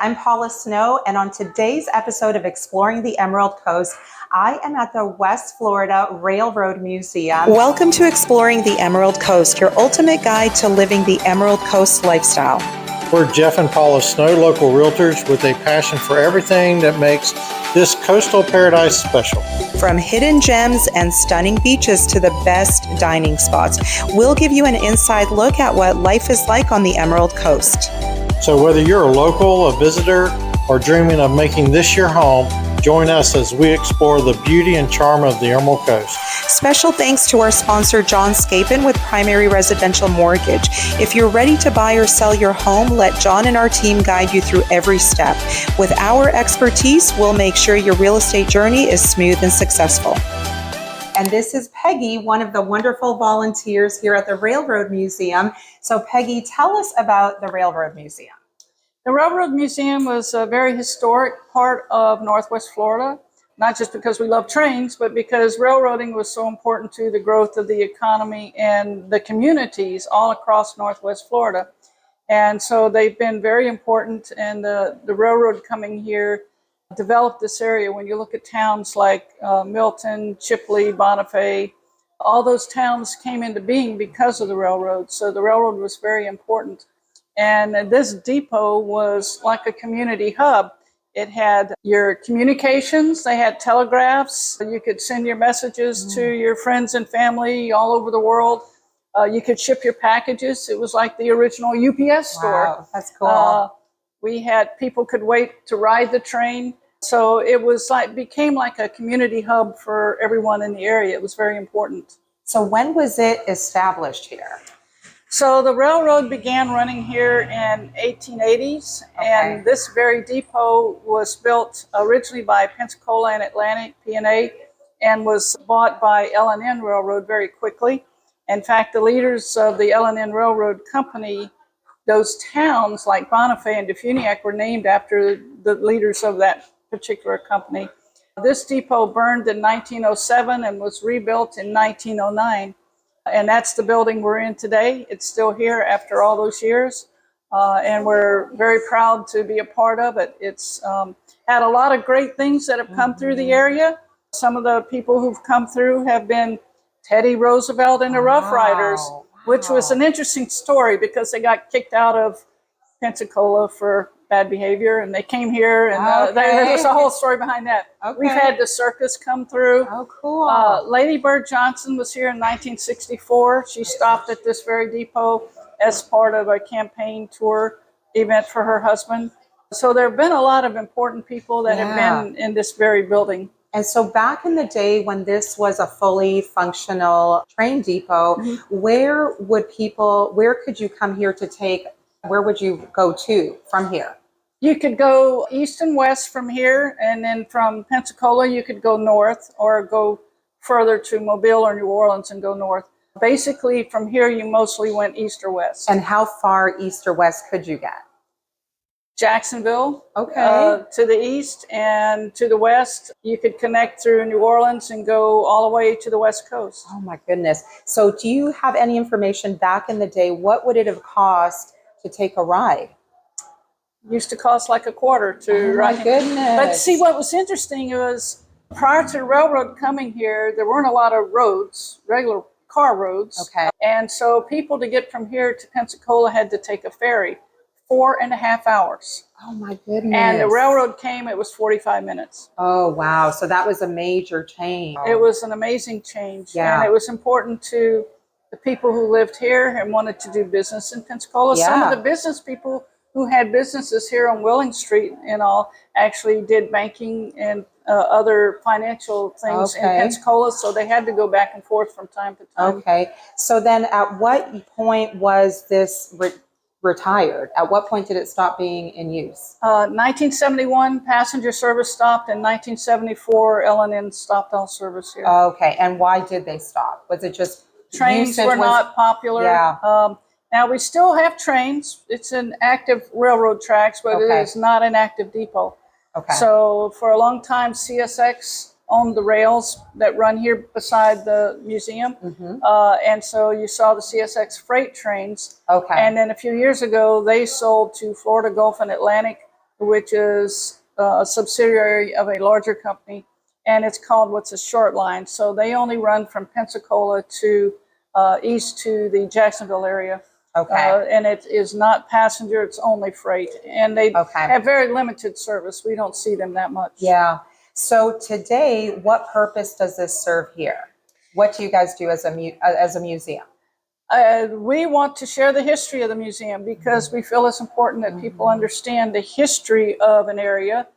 I'm Paula Snow, and on today's episode of Exploring the Emerald Coast, I am at the West Florida Railroad Museum. Welcome to Exploring the Emerald Coast, your ultimate guide to living the Emerald Coast lifestyle. We're Jeff and Paula Snow, local realtors with a passion for everything that makes this coastal paradise special. From hidden gems and stunning beaches to the best dining spots, we'll give you an inside look at what life is like on the Emerald Coast. So whether you're a local, a visitor, or dreaming of making this your home, join us as we explore the beauty and charm of the Emerald Coast. Special thanks to our sponsor, John Scapin with Primary Residential Mortgage. If you're ready to buy or sell your home, let John and our team guide you through every step. With our expertise, we'll make sure your real estate journey is smooth and successful. And this is Peggy, one of the wonderful volunteers here at the Railroad Museum. So Peggy, tell us about the Railroad Museum. The Railroad Museum was a very historic part of Northwest Florida, not just because we love trains, but because railroading was so important to the growth of the economy and the communities all across Northwest Florida. And so they've been very important, and the railroad coming here developed this area. When you look at towns like Milton, Chipley, Bonifay, all those towns came into being because of the railroad. So the railroad was very important. And this depot was like a community hub. It had your communications, they had telegraphs, you could send your messages to your friends and family all over the world. You could ship your packages. It was like the original UPS store. Wow, that's cool. We had people could wait to ride the train. So it was became like a community hub for everyone in the area. It was very important. So when was it established here? So the railroad began running here in 1880s, and this very depot was built originally by Pensacola and Atlantic, P&A, and was bought by L&N Railroad very quickly. In fact, the leaders of the L&N Railroad Company, those towns like Bonifay and Defuniak were named after the leaders of that particular company. This depot burned in 1907 and was rebuilt in 1909. And that's the building we're in today. It's still here after all those years. And we're very proud to be a part of it. It's had a lot of great things that have come through the area. Some of the people who've come through have been Teddy Roosevelt and the Rough Riders, which was an interesting story because they got kicked out of Pensacola for bad behavior, and they came here, and there's a whole story behind that. We've had the circus come through. Oh, cool. Lady Bird Johnson was here in 1964. She stopped at this very depot as part of a campaign tour event for her husband. So there have been a lot of important people that have been in this very building. And so back in the day when this was a fully functional train depot, where could you come here to take, where would you go to from here? You could go east and west from here, and then from Pensacola, you could go north or go further to Mobile or New Orleans and go north. Basically, from here, you mostly went east or west. And how far east or west could you get? Jacksonville, to the east, and to the west, you could connect through New Orleans and go all the way to the west coast. Oh my goodness. So do you have any information back in the day? What would it have cost to take a ride? Used to cost like a quarter to ride. Oh my goodness. But see, what was interesting was prior to the railroad coming here, there weren't a lot of roads, regular car roads. And so people to get from here to Pensacola had to take a ferry, 4.5 hours. Oh my goodness. And the railroad came, it was 45 minutes. Oh, wow. So that was a major change. It was an amazing change. Yeah. And it was important to the people who lived here and wanted to do business in Pensacola. Some of the business people who had businesses here on Willing Street and all actually did banking and other financial things in Pensacola, so they had to go back and forth from time to time. Okay. So then at what point was this retired? At what point did it stop being in use? 1971, passenger service stopped. In 1974, L&N stopped all service here. Okay. And why did they stop? Was it just trains were not popular? Yeah. Now, we still have trains. It's an active railroad tracks, but it is not an active depot. Okay. So for a long time, CSX owned the rails that run here beside the museum. And so you saw the CSX freight trains. And then a few years ago, they sold to Florida Gulf and Atlantic, which is a subsidiary of a larger company, and it's called what's a short line. So they only run from Pensacola to east to the Jacksonville area. Okay. And it is not passenger, it's only freight. And they Okay. have very limited service. We don't see them that much. Yeah. So today, what purpose does this serve here? What do you guys do as a museum? We want to share the history of the museum because we feel it's important that people understand the history of an area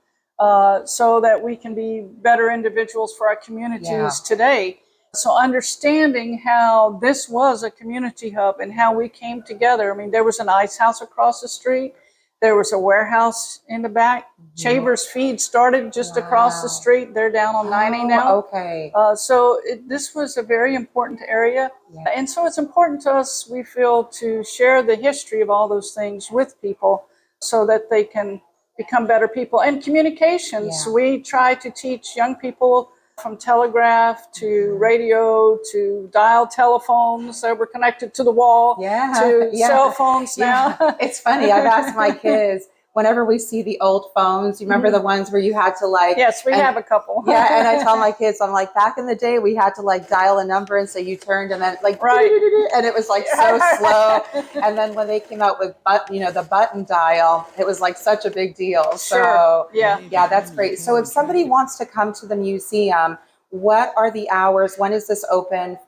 so that we can be better individuals for our communities today. So understanding how this was a community hub and how we came together. I mean, there was an ice house across the street. There was a warehouse in the back. Chavers Feed started just across the street. They're down on 90 now. Okay. So this was a very important area. Yeah. And so it's important to us, we feel, to share the history of all those things with people so that they can become better people. And communications, we try to teach young people from telegraph to radio to dial telephones that were connected to the wall to cell phones now. It's funny. I've asked my kids, whenever we see the old phones, you remember the ones where you had to like... Yes, we have a couple. Yeah, and I tell my kids, I'm like, back in the day, we had to like dial a number, and so you turned and then like, and it was like so slow. And then when they came out with, the button dial, it was like such a big deal. So yeah, that's great. So if somebody wants to come to the museum, what are the hours? When is this open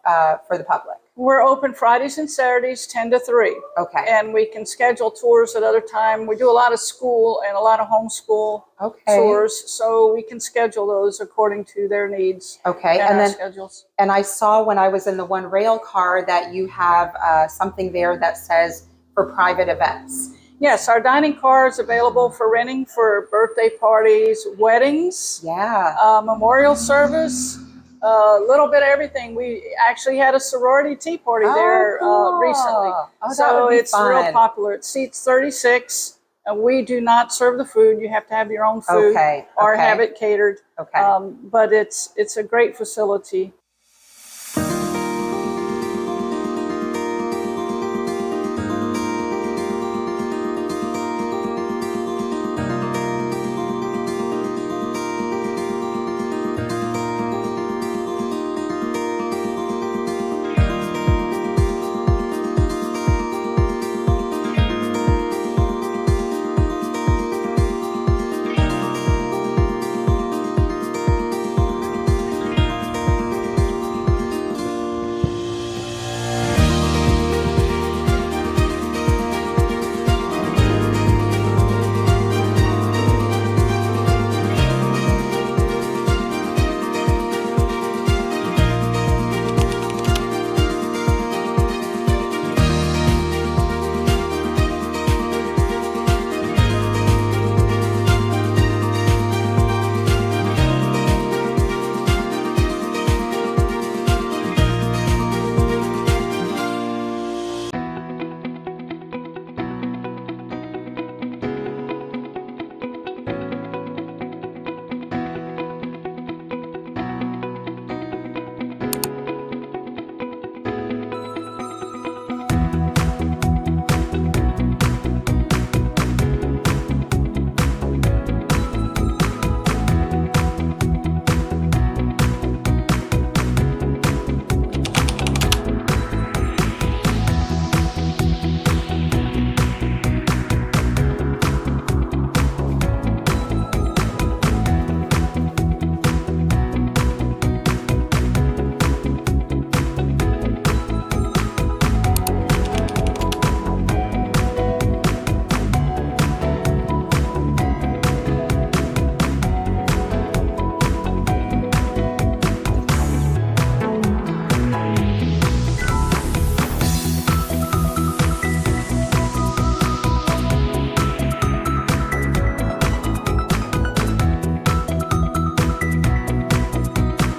for the public? We're open Fridays and Saturdays, 10 to 3. Okay. And we can schedule tours at other time. We do a lot of school and a lot of homeschool tours, so we can schedule those according to their needs. Okay. And then schedules. And I saw when I was in the One Rail car that you have something there that says for private events. Yes, our dining car is available for renting for birthday parties, weddings, memorial service. A little bit of everything. We actually had a sorority tea party there recently. So it's real popular. It seats 36. We do not serve the food. You have to have your own food or have it catered. But it's a great facility.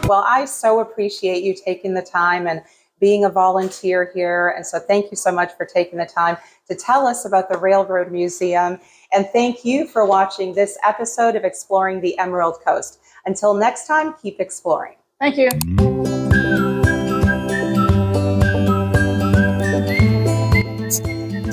Well, I so appreciate you taking the time and being a volunteer here. And so thank you so much for taking the time to tell us about the Railroad Museum. And thank you for watching this episode of Exploring the Emerald Coast. Until next time, keep exploring. Thank you.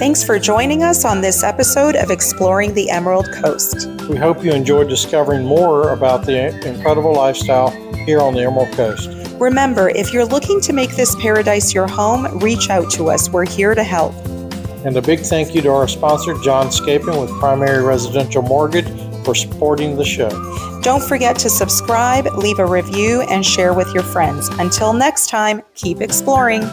Thanks for joining us on this episode of Exploring the Emerald Coast. We hope you enjoyed discovering more about the incredible lifestyle here on the Emerald Coast. Remember, if you're looking to make this paradise your home, reach out to us. We're here to help. And a big thank you to our sponsor, John Scapin with Primary Residential Mortgage, for supporting the show. Don't forget to subscribe, leave a review, and share with your friends. Until next time, keep exploring.